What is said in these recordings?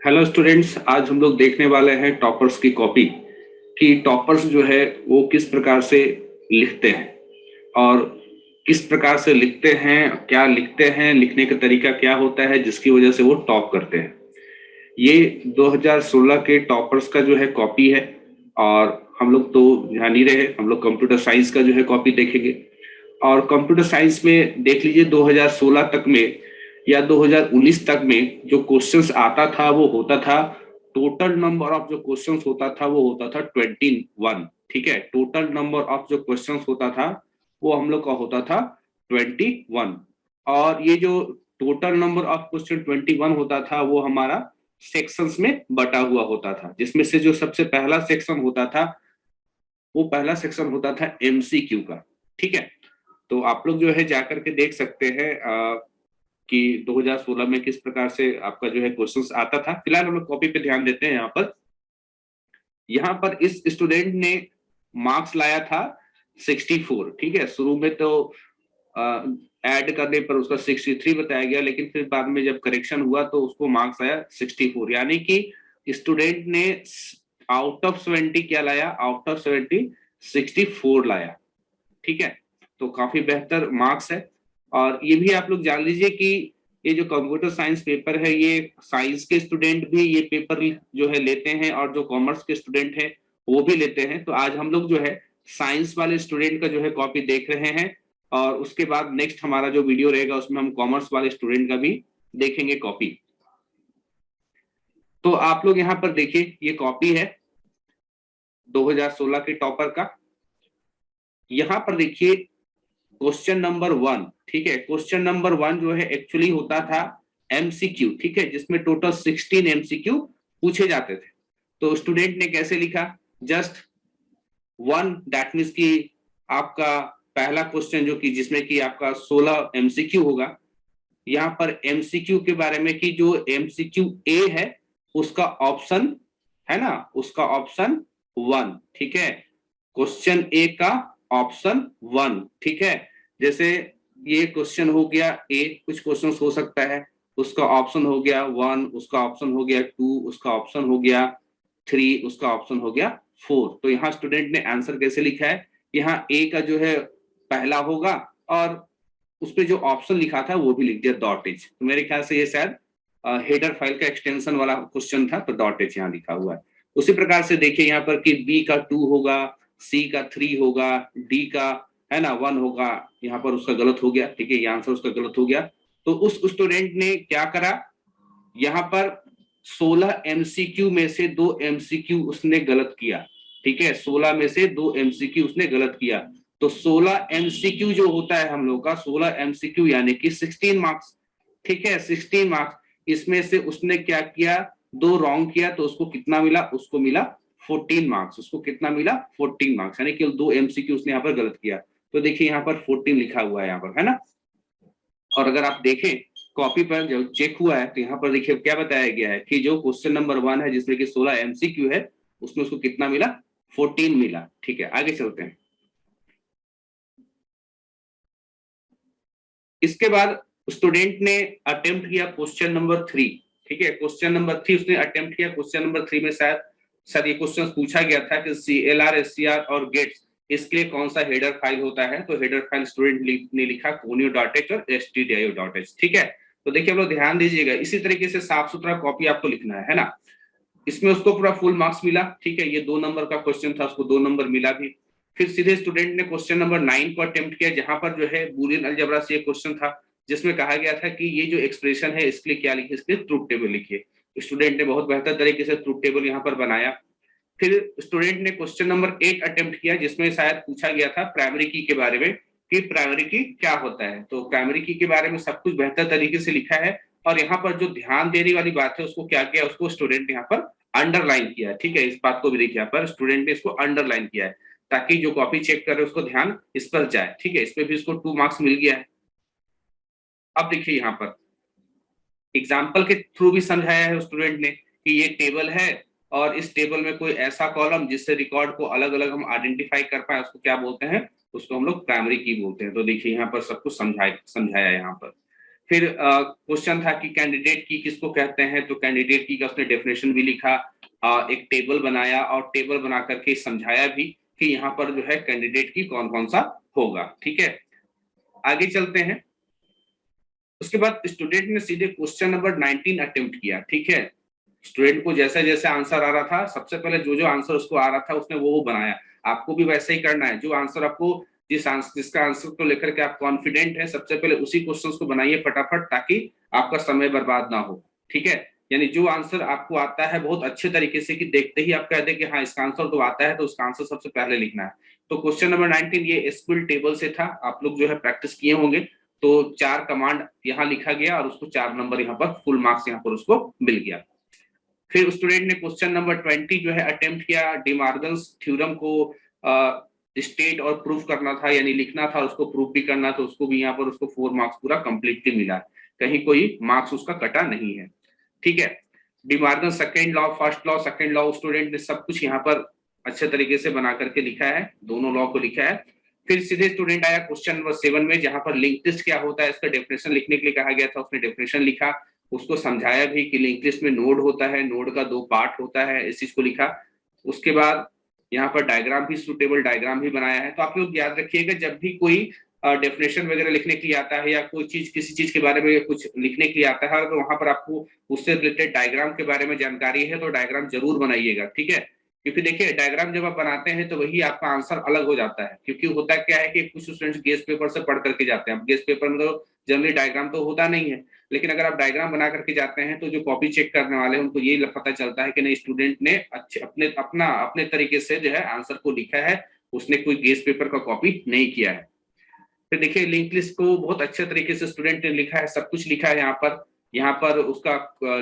Hello students, आज हम लोग देखने वाले हैं टॉपर्स की कॉपी कि टॉपर्स जो है वो किस प्रकार से लिखते हैं और किस प्रकार से लिखते हैं, क्या लिखते हैं, लिखने का तरीका क्या होता है जिसकी वजह से वो टॉप करते हैं। ये 2016 के टॉपर्स का जो है कॉपी है और हम लोग तो ध्यान नहीं रहे, हम लोग कंप्यूटर साइंस का जो है कॉपी देखेंगे। और कंप्यूटर साइंस में देख लीजिए 2016 तक में या 2019 तक में जो क्वेश्चंस आता था वो होता था, टोटल नंबर ऑफ जो क्वेश्चंस होता था वो होता था 21। ठीक है, टोटल नंबर ऑफ जो क्वेश्चंस होता था वो हम लोग का होता था 21। और ये जो टोटल नंबर ऑफ क्वेश्चन 21 होता था वो हमारा सेक्शंस में बटा हुआ होता था, जिसमें से जो सबसे पहला सेक्शन होता था वो पहला सेक्शन होता था एमसीक्यू का। ठीक है, तो आप लोग जो है जाकर के देख सकते हैं कि 2016 में किस प्रकार से आपका जो है क्वेश्चंस आता था। फिलहाल हम लोग कॉपी पे ध्यान देते हैं। यहाँ पर इस स्टूडेंट ने मार्क्स लाया था 64। ठीक है, शुरू में तो ऐड करने पर उसका 63 बताया गया, लेकिन फिर बाद में जब करेक्शन हुआ तो उसको मार्क्स आया 64, यानी कि स्टूडेंट ने आउट ऑफ 70 क्या लाया, आउट ऑफ 70 64 लाया। ठीक है, तो काफी बेहतर मार्क्स है। और ये भी आप लोग जान लीजिए कि ये जो कंप्यूटर साइंस पेपर है ये साइंस के स्टूडेंट भी ये पेपर जो है लेते हैं और जो कॉमर्स के स्टूडेंट हैं वो भी लेते हैं। तो आज हम लोग जो है साइंस वाले स्टूडेंट का जो है कॉपी देख रहे हैं और उसके बाद नेक्स्ट हमारा जो वीडियो रहेगा उसमें हम कॉमर्स वाले स्टूडेंट का भी देखेंगे कॉपी। तो आप लोग यहाँ पर देखिए, ये कॉपी है 2016 के टॉपर का। यहाँ पर देखिए क्वेश्चन नंबर 1। ठीक है, क्वेश्चन नंबर 1 जो है एक्चुअली होता था एमसीक्यू। ठीक है, जिसमें टोटल 16 एमसीक्यू पूछे जाते थे। तो स्टूडेंट ने कैसे लिखा, जस्ट 1, दैट मीन्स कि आपका पहला क्वेश्चन जो कि जिसमें कि आपका 16 एमसीक्यू होगा। यहाँ पर एमसीक्यू के बारे में कि जो एमसीक्यू ए है उसका ऑप्शन है ना, उसका ऑप्शन 1। ठीक है, क्वेश्चन ए का ऑप्शन 1। ठीक है, जैसे ये क्वेश्चन हो गया ए, कुछ क्वेश्चन हो सकता है, उसका ऑप्शन हो गया 1, उसका ऑप्शन हो गया 2, उसका ऑप्शन हो गया 3, उसका ऑप्शन हो गया 4। तो यहाँ स्टूडेंट ने आंसर कैसे लिखा है, यहाँ ए का जो है पहला होगा और उस पर जो ऑप्शन लिखा था वो भी लिख दिया डॉट एच। तो मेरे ख्याल से ये शायद हेडर फाइल का एक्सटेंशन वाला क्वेश्चन था, तो डॉट एच यहाँ लिखा हुआ है। उसी प्रकार से देखिए यहाँ पर कि बी का 2 होगा, सी का 3 होगा, डी का है ना 1 होगा, यहाँ पर उसका गलत हो गया। ठीक है, ये आंसर उसका गलत हो गया। तो उस स्टूडेंट ने क्या करा, यहाँ पर 16 एमसीक्यू में से 2 एमसीक्यू उसने गलत किया। ठीक है, 16 में से 2 एमसीक्यू उसने गलत किया। तो 16 एमसीक्यू जो होता है हम लोग का 16 एमसीक्यू यानी कि 16 मार्क्स। ठीक है, 16 मार्क्स। इसमें से उसने क्या किया, 2 रॉन्ग किया, तो उसको कितना मिला, उसको मिला 14 मार्क्स। उसको कितना मिला, 14 मार्क्स, यानी केवल 2 एमसीक्यू उसने यहाँ पर गलत किया। तो देखिए यहाँ पर 14 लिखा हुआ है यहाँ पर, है ना। और अगर आप देखें कॉपी पर जो चेक हुआ है तो यहाँ पर देखिए क्या बताया गया है कि जो क्वेश्चन नंबर 1 है जिसमें कि 16 एमसीक्यू है उसमें उसको कितना मिला, 14 मिला। ठीक है, आगे चलते हैं। इसके बाद स्टूडेंट ने अटेम्प्ट किया क्वेश्चन नंबर 3। ठीक है, क्वेश्चन नंबर 3 उसने अटेम्प्ट किया। क्वेश्चन नंबर 3 में शायद सर ये क्वेश्चन पूछा गया था कि सीएलआर, एससीआर और गेट्स इसके लिए कौन सा हेडर फाइल होता है। तो हेडर फाइल स्टूडेंट ने लिखा conio.h और stdio.h। ठीक है, तो देखिए आप लोग ध्यान दीजिएगा, इसी तरीके से साफ सुथरा कॉपी आपको लिखना है ना। इसमें उसको पूरा फुल मार्क्स मिला। ठीक है, ये 2 नंबर का क्वेश्चन था, उसको 2 नंबर मिला भी। फिर सीधे स्टूडेंट ने क्वेश्चन नंबर 9 को अटेम्प्ट किया, जहां पर जो है बूलियन अलजेब्रा से क्वेश्चन था जिसमें कहा गया था कि ये जो एक्सप्रेशन है इसके लिए क्या लिखिए, इसके लिए ट्रूथ टेबल लिखिए। स्टूडेंट ने बहुत बेहतर तरीके से ट्रूथ टेबल यहाँ पर बनाया। फिर स्टूडेंट ने क्वेश्चन नंबर 8 अटेम्प्ट किया जिसमें शायद पूछा गया था प्राइमरी की के बारे में कि प्राइमरी की क्या होता है। तो प्राइमरी की के बारे में सब कुछ बेहतर तरीके से लिखा है। और यहाँ पर जो ध्यान देने वाली बात है उसको क्या किया, उसको स्टूडेंट ने यहाँ पर अंडरलाइन किया। ठीक है, इस बात को भी देखिए यहाँ पर स्टूडेंट ने इसको अंडरलाइन किया है ताकि जो कॉपी चेक करे उसको ध्यान इस पर जाए। ठीक है, इस पे भी इसको 2 मार्क्स मिल गया है। अब देखिए यहाँ पर एग्जाम्पल के थ्रू भी समझाया है स्टूडेंट ने कि ये टेबल है और इस टेबल में कोई ऐसा कॉलम जिससे रिकॉर्ड को अलग अलग हम आइडेंटिफाई कर पाए उसको क्या बोलते हैं, उसको हम लोग प्राइमरी की बोलते हैं। तो देखिए यहाँ पर सब कुछ समझाया यहाँ पर। फिर क्वेश्चन था कि कैंडिडेट की किसको कहते हैं, तो कैंडिडेट की का उसने डेफिनेशन भी लिखा, एक टेबल बनाया और टेबल बना करके समझाया भी कि यहाँ पर जो है कैंडिडेट की कौन कौन सा होगा। ठीक है, आगे चलते हैं। उसके बाद स्टूडेंट ने सीधे क्वेश्चन नंबर 19 अटेम्प्ट किया। ठीक है, स्टूडेंट को जैसे जैसे आंसर आ रहा था, सबसे पहले जो जो आंसर उसको आ रहा था उसने वो बनाया। आपको भी वैसे ही करना है, जो आंसर आपको जिसका आंसर को लेकर के आप कॉन्फिडेंट है, सबसे पहले उसी क्वेश्चन को बनाइए फटाफट, ताकि आपका समय बर्बाद ना हो। ठीक है, यानी जो आंसर आपको आता है बहुत अच्छे तरीके से, कि देखते ही आप कह दे कि हाँ इसका आंसर तो आता है, तो उसका आंसर सबसे पहले लिखना है। तो क्वेश्चन नंबर 19 ये एसक्यूएल टेबल से था, आप लोग जो है प्रैक्टिस किए होंगे। तो 4 कमांड यहाँ लिखा गया और उसको 4 नंबर यहाँ पर फुल मार्क्स यहाँ पर उसको मिल गया। फिर स्टूडेंट ने क्वेश्चन नंबर 20 जो है अटेम्प्ट किया। डिमार्गन्स थ्योरम को स्टेट और प्रूफ करना था, यानी लिखना था, उसको प्रूफ भी करना, तो उसको भी यहाँ पर उसको 4 मार्क्स पूरा कंप्लीटली मिला, कहीं कोई मार्क्स उसका कटा नहीं है। ठीक है, De Morgan second law, first law, second law, student ने सब कुछ यहाँ पर अच्छे तरीके से बना करके लिखा है, दोनों लॉ को लिखा है। फिर सीधे स्टूडेंट आया क्वेश्चन नंबर 7 में, जहां पर लिंक लिस्ट क्या होता है इसका डेफिनेशन लिखने के लिए कहा गया था। उसने डेफिनेशन लिखा, उसको समझाया भी कि लिंक लिस्ट में नोड होता है, नोड का 2 पार्ट होता है, इस चीज को लिखा। उसके बाद यहाँ पर डायग्राम भी, सूटेबल डायग्राम भी बनाया है। तो आप लोग याद रखिएगा, जब भी कोई डेफिनेशन वगैरह लिखने के लिए आता है, या कोई चीज किसी चीज के बारे में कुछ लिखने के लिए आता है, तो वहां पर आपको उससे रिलेटेड डायग्राम के बारे में जानकारी है तो डायग्राम जरूर बनाइएगा। ठीक है, क्योंकि देखिए डायग्राम जब आप बनाते हैं तो वही आपका आंसर अलग हो जाता है। क्योंकि होता क्या है कि कुछ स्टूडेंट्स गेस्ट पेपर से पढ़ करके जाते हैं, गेस्ट पेपर में तो जनरली डायग्राम तो होता नहीं है, लेकिन अगर आप डायग्राम बना करके जाते हैं तो जो कॉपी चेक करने वाले हैं उनको ये पता चलता है कि नहीं स्टूडेंट ने अच्छे अपने तरीके से जो है आंसर को लिखा है, उसने कोई गेस्ट पेपर का कॉपी नहीं किया है। फिर देखिए लिंक लिस्ट को बहुत अच्छे तरीके से स्टूडेंट ने लिखा है, सब कुछ लिखा है यहाँ पर उसका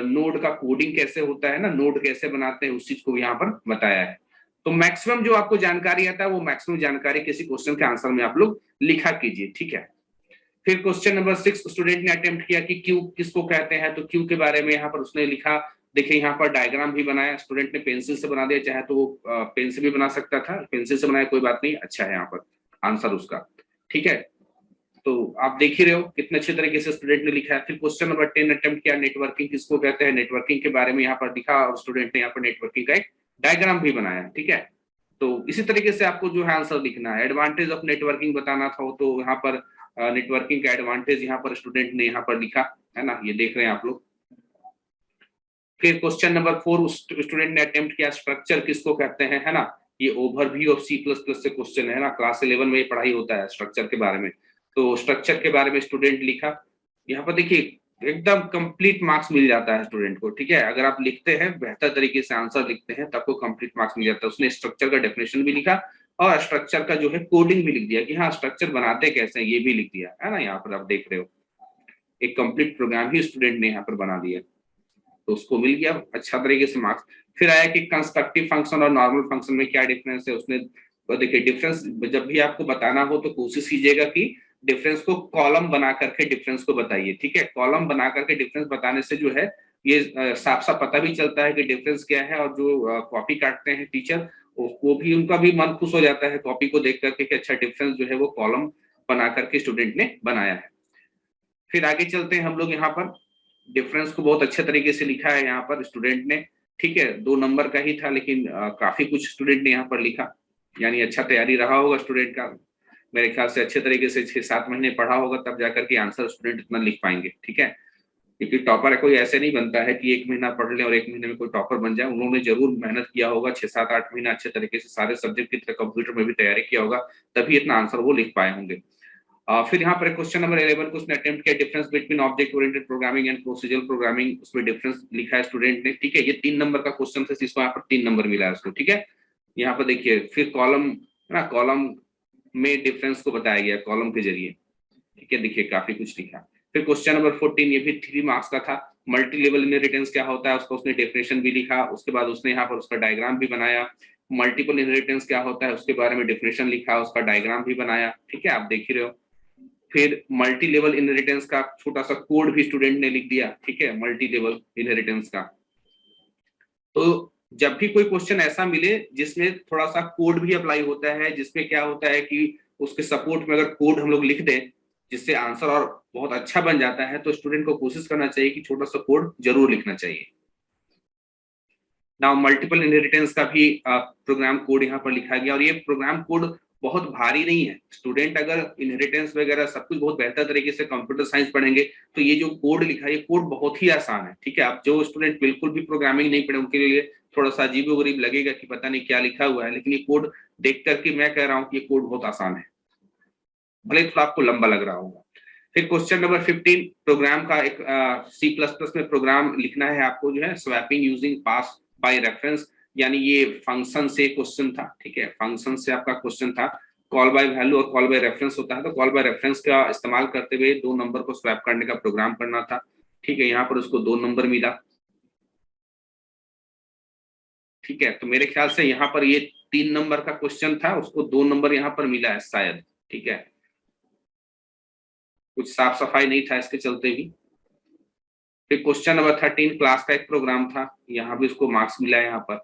नोड का कोडिंग कैसे होता है ना, नोड कैसे बनाते हैं, उस चीज को यहाँ पर बताया है। तो मैक्सिमम जो आपको जानकारी आता है वो मैक्सिमम जानकारी किसी क्वेश्चन के आंसर में आप लोग लिखा कीजिए। ठीक है, फिर क्वेश्चन नंबर 6 स्टूडेंट ने अटेम्प्ट किया कि क्यू किसको कहते हैं, तो क्यू के बारे में यहाँ पर उसने लिखा। देखिए यहाँ पर डायग्राम भी बनाया, स्टूडेंट ने पेंसिल से बना दिया, चाहे तो वो पेन से भी बना सकता था, पेंसिल से बनाया कोई बात नहीं, अच्छा है यहाँ पर आंसर उसका। ठीक है, तो आप देख ही रहे हो कितने अच्छे तरीके से स्टूडेंट ने लिखा है। फिर क्वेश्चन नंबर 10 अटेम्प्ट किया, नेटवर्किंग किसको कहते हैं, नेटवर्किंग के बारे में यहाँ पर लिखा और स्टूडेंट ने यहाँ पर नेटवर्किंग का एक डायग्राम भी बनाया। ठीक है, तो इसी तरीके से आपको जो है आंसर लिखना है। एडवांटेज ऑफ नेटवर्किंग बताना था, तो यहाँ पर नेटवर्किंग का एडवांटेज यहाँ पर स्टूडेंट ने यहाँ पर लिखा है ना, ये देख रहे हैं आप लोग। फिर क्वेश्चन नंबर 4 स्टूडेंट ने अटेम्प्ट किया, स्ट्रक्चर किसको कहते हैं, है ना, ये ओवरव्यू ऑफ C++ से क्वेश्चन है ना, क्लास 11 में ये पढ़ाई होता है स्ट्रक्चर के बारे में। तो स्ट्रक्चर के बारे में स्टूडेंट लिखा। यहाँ पर देखिए एकदम कंप्लीट मार्क्स मिल जाता है स्टूडेंट को। ठीक है, अगर आप लिखते हैं बेहतर तरीके से आंसर लिखते हैं तब को कंप्लीट मार्क्स मिल जाता है। उसने स्ट्रक्चर का डेफिनेशन भी लिखा और स्ट्रक्चर का जो है कोडिंग भी लिख दिया, कि हाँ स्ट्रक्चर बनाते कैसे हैं ये भी लिख दिया है ना। यहाँ पर आप देख रहे हो एक कंप्लीट प्रोग्राम ही स्टूडेंट ने यहाँ पर बना दिया, तो उसको मिल गया अच्छा तरीके से मार्क्स। फिर आया कि कंस्ट्रक्टिव फंक्शन और नॉर्मल फंक्शन में क्या डिफरेंस है, उसने देखिए डिफरेंस जब भी आपको बताना हो तो कोशिश कीजिएगा कि डिफरेंस को कॉलम बना करके डिफरेंस को बताइए। ठीक है, कॉलम बना करके डिफरेंस बताने से जो है ये साफ साफ पता भी चलता है कि डिफरेंस क्या है, और जो कॉपी काटते हैं टीचर वो भी उनका भी मन खुश हो जाता है कॉपी को देख करके कि अच्छा डिफरेंस जो है वो कॉलम बना करके स्टूडेंट ने बनाया है। फिर आगे चलते हैं हम लोग, यहाँ पर डिफरेंस को बहुत अच्छे तरीके से लिखा है यहाँ पर स्टूडेंट ने। ठीक है, 2 नंबर का ही था, लेकिन काफी कुछ स्टूडेंट ने यहाँ पर लिखा, यानी अच्छा तैयारी रहा होगा स्टूडेंट का। मेरे ख्याल से अच्छे तरीके से 6-7 महीने पढ़ा होगा, तब जाकर के आंसर स्टूडेंट इतना लिख पाएंगे। ठीक है, क्योंकि टॉपर कोई ऐसे नहीं बनता है कि 1 महीना पढ़ ले और 1 महीने में कोई टॉपर बन जाए। उन्होंने जरूर मेहनत किया होगा, 6-7-8 महीना अच्छे तरीके से सारे सब्जेक्ट की तरह कंप्यूटर में भी तैयारी किया होगा, तभी इतना आंसर वो लिख पाए होंगे। फिर यहाँ पर क्वेश्चन नंबर 11 को उसने अटेम्प्ट किया, difference between object oriented programming and procedural programming, उसमें डिफरेंस लिखा है स्टूडेंट ने। ठीक है, ये 3 नंबर का क्वेश्चन था, जिसको यहाँ पर 3 नंबर मिला है उसको। ठीक है, यहाँ पर देखिए फिर कॉलम ना, कॉलम में डिफरेंस को बताया गया कॉलम के जरिए। ठीक है, देखिए काफी कुछ लिखा। फिर क्वेश्चन नंबर 14 ये भी 3 मार्क्स का था, मल्टी लेवल इनहेरिटेंस क्या होता है उसका उसने डेफिनेशन भी लिखा। उसके बाद उसने यहाँ पर उसका डायग्राम भी बनाया। मल्टीपल इनहेरिटेंस क्या होता है उसके बारे में डेफिनेशन लिखा, उसका डायग्राम भी बनाया। ठीक है, आप देख ही रहे हो। फिर मल्टी लेवल इनहेरिटेंस का छोटा सा कोड भी स्टूडेंट ने लिख दिया। ठीक है, मल्टी लेवल इनहेरिटेंस का। तो जब भी कोई क्वेश्चन ऐसा मिले जिसमें थोड़ा सा कोड भी अप्लाई होता है, जिसमें क्या होता है कि उसके सपोर्ट में अगर कोड हम लोग लिख दें जिससे आंसर और बहुत अच्छा बन जाता है, तो स्टूडेंट को कोशिश करना चाहिए कि छोटा सा कोड जरूर लिखना चाहिए। नाउ मल्टीपल इनहेरिटेंस का भी प्रोग्राम कोड यहाँ पर लिखा गया, और ये प्रोग्राम कोड बहुत भारी नहीं है। स्टूडेंट अगर इनहेरिटेंस वगैरह सब कुछ बहुत बेहतर तरीके से कंप्यूटर साइंस पढ़ेंगे तो ये जो कोड लिखा है ये कोड बहुत ही आसान है, ठीक है। अब जो स्टूडेंट बिल्कुल भी प्रोग्रामिंग नहीं पढ़े उनके लिए थोड़ा सा अजीबोगरीब लगेगा कि पता नहीं क्या लिखा हुआ है, लेकिन ये कोड देख करके मैं कह रहा हूँ कि ये कोड बहुत आसान है, भले थोड़ा आपको लंबा लग रहा होगा। फिर क्वेश्चन नंबर 15 प्रोग्राम का एक C++ में प्रोग्राम लिखना है आपको, जो है swapping using pass by reference, यानी ये फंक्शन से क्वेश्चन था, ठीक है। फंक्शन से आपका क्वेश्चन था, कॉल बाय वैल्यू और कॉल बाय रेफरेंस होता है, तो कॉल बाय रेफरेंस का इस्तेमाल करते हुए 2 नंबर को स्वैप करने का प्रोग्राम करना था, ठीक है। यहाँ पर उसको 2 नंबर मिला, ठीक है। तो मेरे ख्याल से यहाँ पर ये 3 नंबर का क्वेश्चन था, उसको 2 नंबर यहाँ पर मिला है शायद, ठीक है। कुछ साफ सफाई नहीं था इसके चलते भी। फिर क्वेश्चन नंबर 13 क्लास का एक प्रोग्राम था, यहाँ भी उसको मार्क्स मिला है, यहाँ पर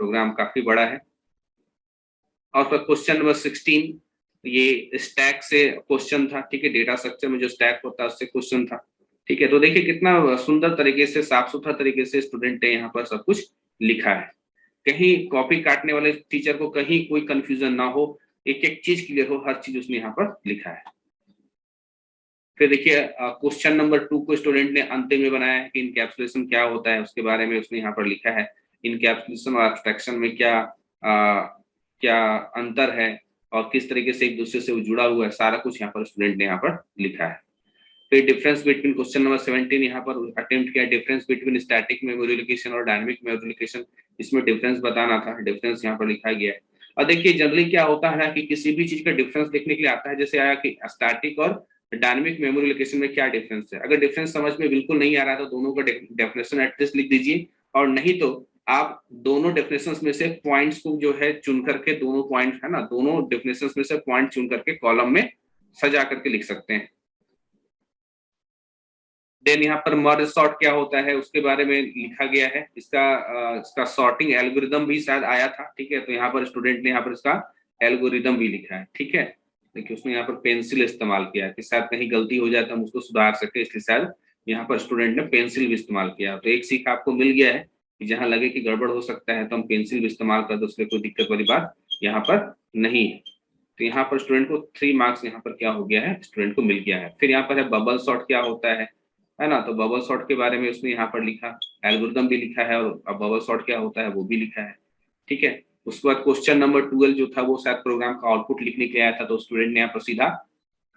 प्रोग्राम काफी बड़ा है। और फिर क्वेश्चन नंबर 16 ये स्टैक से क्वेश्चन था, ठीक है। डेटा स्ट्रक्चर में जो स्टैक होता है उससे क्वेश्चन था, ठीक है। तो देखिए कितना सुंदर तरीके से, साफ सुथरा तरीके से स्टूडेंट ने यहाँ पर सब कुछ लिखा है। कहीं कॉपी काटने वाले टीचर को कहीं कोई कंफ्यूजन ना हो, एक एक चीज क्लियर हो, हर चीज उसने यहाँ पर लिखा है। फिर देखिए क्वेश्चन नंबर 2 को स्टूडेंट ने अंतिम में बनाया है कि इनकैप्सुलेशन क्या होता है, उसके बारे में उसने यहाँ पर लिखा है। इनकैप्सुलेशन और एब्स्ट्रैक्शन में क्या अंतर है और किस तरीके से एक दूसरे से वो जुड़ा हुआ है, सारा कुछ यहाँ पर स्टूडेंट ने यहाँ पर लिखा है। फिर डिफरेंस बिटवीन क्वेश्चन नंबर 17 यहाँ पर अटेम्प्ट किया, difference between static memory location और डायनेमिक मेमोरी लोकेशन, इसमें डिफरेंस बताना था, डिफरेंस यहाँ पर लिखा गया है। और देखिए जनरली क्या होता है कि किसी भी चीज का डिफरेंस देखने के लिए आता है, जैसे आया कि स्टैटिक और डायनेमिक मेमोरी लोकेशन में क्या डिफरेंस है। अगर डिफरेंस समझ में बिल्कुल नहीं आ रहा है तो दोनों का डेफिनेशन एटलीस्ट लिख दीजिए, और नहीं तो आप दोनों डेफिनेशंस में से पॉइंट्स को जो है चुन करके, दोनों पॉइंट है ना, दोनों डेफिनेशंस में से पॉइंट चुन करके कॉलम में सजा करके लिख सकते हैं। देन यहाँ पर मर्ज सॉर्ट क्या होता है उसके बारे में लिखा गया है, इसका सॉर्टिंग एल्गोरिदम भी शायद आया था, ठीक है। तो यहाँ पर स्टूडेंट ने यहाँ पर इसका एल्गोरिदम भी लिखा है, ठीक है। देखिए उसने यहाँ पर पेंसिल इस्तेमाल किया है कि शायद कहीं गलती हो जाए तो हम उसको सुधार सके, इसलिए शायद यहाँ पर स्टूडेंट ने पेंसिल भी इस्तेमाल किया। तो एक सीख आपको मिल गया है कि जहाँ लगे कि गड़बड़ हो सकता है तो हम पेंसिल भी इस्तेमाल कर दो, उसमें कोई दिक्कत वाली बात यहाँ पर नहीं है। तो यहाँ पर स्टूडेंट को 3 मार्क्स यहाँ पर क्या हो गया है, स्टूडेंट को मिल गया है। फिर यहाँ पर है बबल सॉर्ट क्या होता है ना। तो बबल सॉर्ट के बारे में उसने यहाँ पर लिखा, एल्गोरिदम भी लिखा है, और अब बबल सॉर्ट क्या होता है वो भी लिखा है, ठीक है। उसके बाद क्वेश्चन नंबर 12 जो था वो शायद प्रोग्राम का आउटपुट लिखने के लिए आया था, तो स्टूडेंट ने यहाँ पर सीधा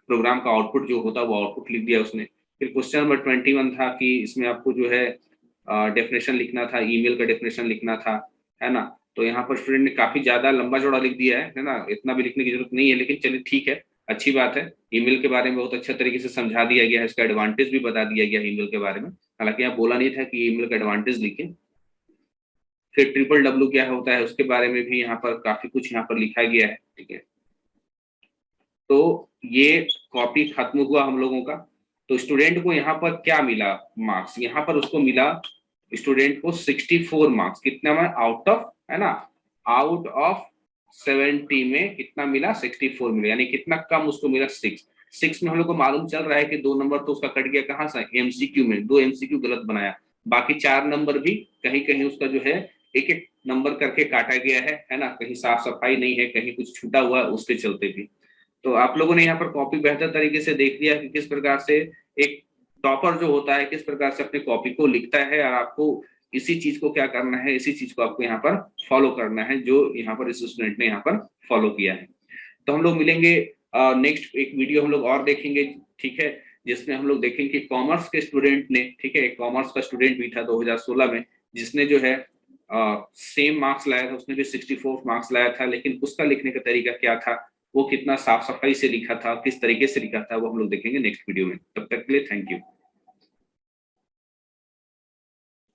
प्रोग्राम का आउटपुट जो होता है वो आउटपुट लिख दिया उसने। फिर क्वेश्चन नंबर 21 था कि इसमें आपको जो है डेफिनेशन लिखना था, ईमेल का डेफिनेशन लिखना था, है ना। तो यहाँ पर स्टूडेंट ने काफी ज्यादा लंबा चौड़ा लिख दिया है ना, इतना भी लिखने की जरूरत नहीं है, लेकिन चलिए ठीक है, अच्छी बात है। ईमेल के बारे में बहुत अच्छा तरीके से समझा दिया गया है, इसका एडवांटेज भी बता दिया गया ईमेल के बारे में, हालांकि यहाँ बोला नहीं था कि ईमेल का एडवांटेज लिखे। फिर ट्रिपल डब्ल्यू क्या होता है उसके बारे में भी यहाँ पर काफी कुछ यहाँ पर लिखा गया है, ठीक है। तो ये कॉपी खत्म हुआ हम लोगों का। तो स्टूडेंट को यहाँ पर क्या मिला मार्क्स, यहाँ पर उसको मिला स्टूडेंट को 64 मार्क्स, कितना में आउट ऑफ, है ना, आउट ऑफ 70 में कितना मिला, 64 मिला, यानी कितना कम उसको मिला, 6 में हम लोग को मालूम चल रहा है कि 2 नंबर तो उसका कट गया, कहाँ से, एमसीक्यू में 2 एमसीक्यू गलत बनाया, बाकी 4 नंबर भी कहीं कहीं उसका जो है एक एक नंबर करके काटा गया है ना, कहीं साफ सफाई नहीं है, कहीं कुछ छूटा हुआ है, उसके चलते भी। तो आप लोगों ने यहाँ पर कॉपी बेहतर तरीके से देख लिया कि किस प्रकार से एक टॉपर जो होता है किस प्रकार से अपने कॉपी को लिखता है, और आपको इसी चीज को क्या करना है, इसी चीज को आपको यहाँ पर फॉलो करना है, जो यहाँ पर इस स्टूडेंट ने यहाँ पर फॉलो किया है। तो हम लोग मिलेंगे नेक्स्ट एक वीडियो हम लोग और देखेंगे, ठीक है, जिसमें हम लोग देखेंगे कि कॉमर्स के स्टूडेंट ने, ठीक है, कॉमर्स का स्टूडेंट भी था 2016 में, जिसने जो है सेम मार्क्स लाया था, उसने भी 64 मार्क्स लाया था, लेकिन उसका लिखने का तरीका क्या था, वो कितना साफ सफाई से लिखा था, किस तरीके से लिखा था, वो हम लोग देखेंगे नेक्स्ट वीडियो में। तब तक के लिए थैंक यू।